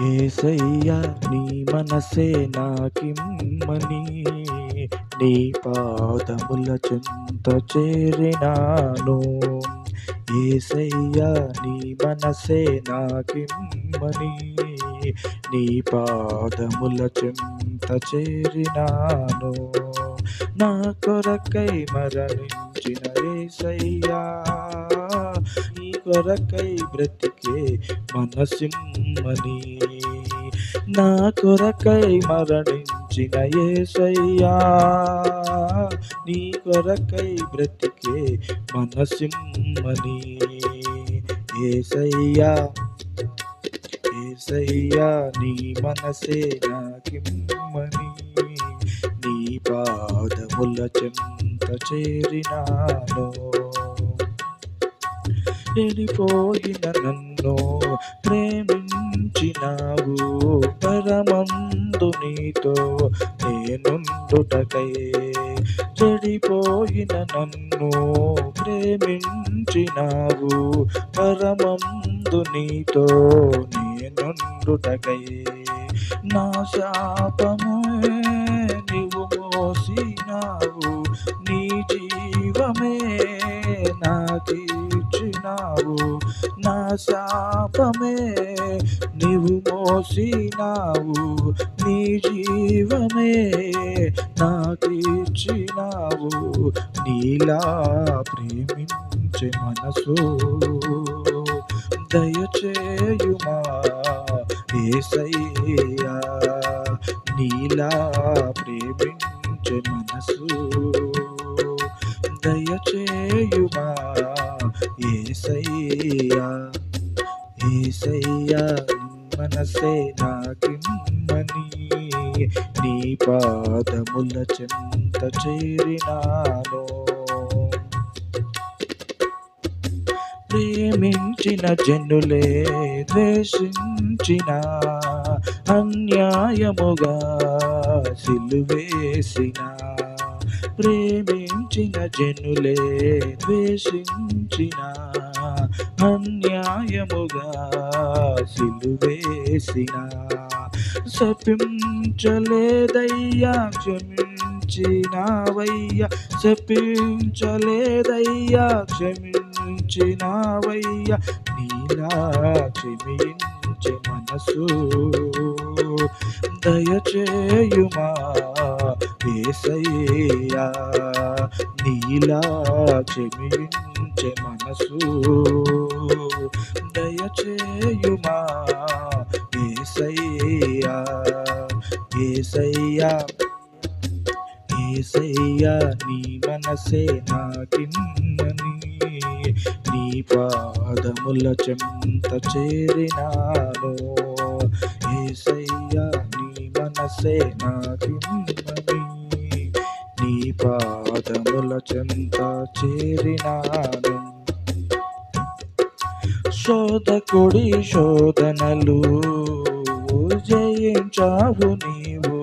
యేసయ్యా నీ మనసే నాకిమ్మని, నీ పాదముల చెంత చేరినాను. యేసయ్యా నీ మనసే నాకిమ్మని, నీ పాదముల చెంత చేరినాను. నా కొరకై మరణించిన యేసయ్యా, నీ కొరకై బ్రతికే మనసిమ్మని, నా కొరకై మరణించిన యేసయ్యా, నీ కొరకై బ్రతికే మనసిమ్మని. యేసయ్యా యేసయ్యా నీ మనసే నాకిమ్మని, నీ పాదముల చెంత చేరినాను. చెడిపోయిన నన్ను ప్రేమించినావు, పరమందు నీతో నేనుండుటకై. చెడిపోయిన నన్ను ప్రేమించినావు, పరమందు నీతో నేనుండుటకై. నా శాపమే నీవు మోసినావు, నీ జీవమే నాకిచ్చినావు. నా శాపమే నీవు మోసినావు, నీ జీవమే నాకిచ్చినావు. నీలా ప్రేమించే మనసు దయచేయుమా యేసయ్యా, నీలా ప్రేమించే మనసు దయచేయుమా యేసయ్యా. యేసయ్యా నీ మనసే నాకిమ్మని, నీ పాదముల చెంత చేరినాను. ప్రేమించిన జనులే ద్వేషించిన, అన్యాయముగా సిలువేసిన. ప్రేమించిన జనులే ద్వేషించిన, అన్యాయముగా సిలువేసిన. శపించలేదయ్యా క్షమించినావయ్యా, శపించలేదయ్యా క్షమించినావయ్యా. నీలా క్షమించే మనసు దయచేయుమా యేసయ్యా, నీలా క్షమించే మనసు దయచేయుమా యేసయ్యా. యేసయ్యా యేసయ్యా నీ మనసే నాకిమ్మని, నీ పాదముల చెంత చేరినాను. యేసయ్యా నీ మనసే నాకిమ్మని, నీ పాదముల చెంత చేరినాను. శోధకుడి శోధనలు జయించావు నీవు,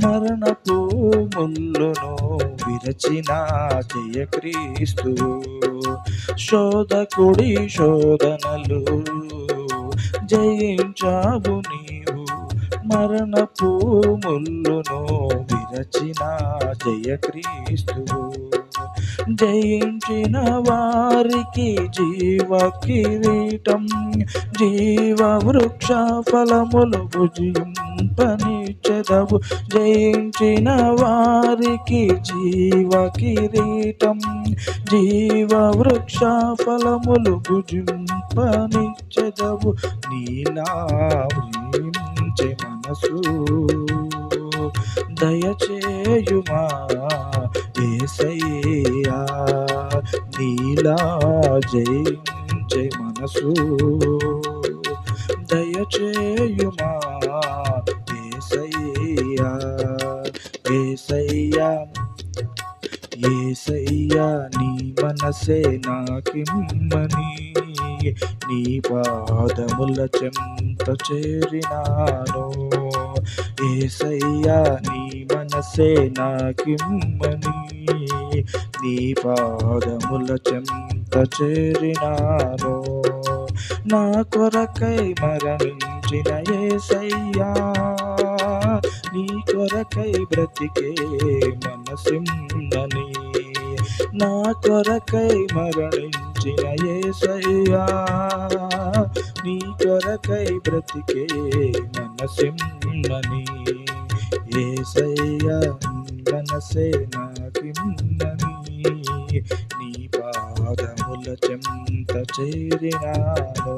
మరణపు ముల్లును విరచిన జయక్రీస్తు. శోధకుడి శోధనలు జయించావు నీవు, మరణపు ముల్లును విరచిన జయక్రీస్తు. జయించిన వారికి జీవ కిరీటం, జీవ వృక్ష ఫలములు భుజింపనిచ్చెదవు. జయించిన వారికి జీవ కిరీటం, జీవ వృక్ష ఫలములు భుజింపనిచ్చెదవు. నీలా ప్రేమించే మనసు దయచేయుమా యేసయ్యా, నీలా జయించే మనసు దయచేయుమా యేసయ్యా. యేసయ్యా యేసయ్యా నీ మనసే నాకిమ్మని, నీ పాదముల చెంత చేరినాను. యేసయ్యా నీ మనసే నాకిమ్మని, నీ పాదముల చెంత చేరినాను. నా కొరకై మరణించిన మరణించిన యేసయ్యా నీ కొరకై బ్రతికే మనసిమ్మని నా కొరకై మరణించిన యేసయ్యా నీ కొరకై బ్రతికే మనసిమ్మని యేసయ్యా మనసే నాకిమ్మని నీ పాదముల చెంత చేరినాను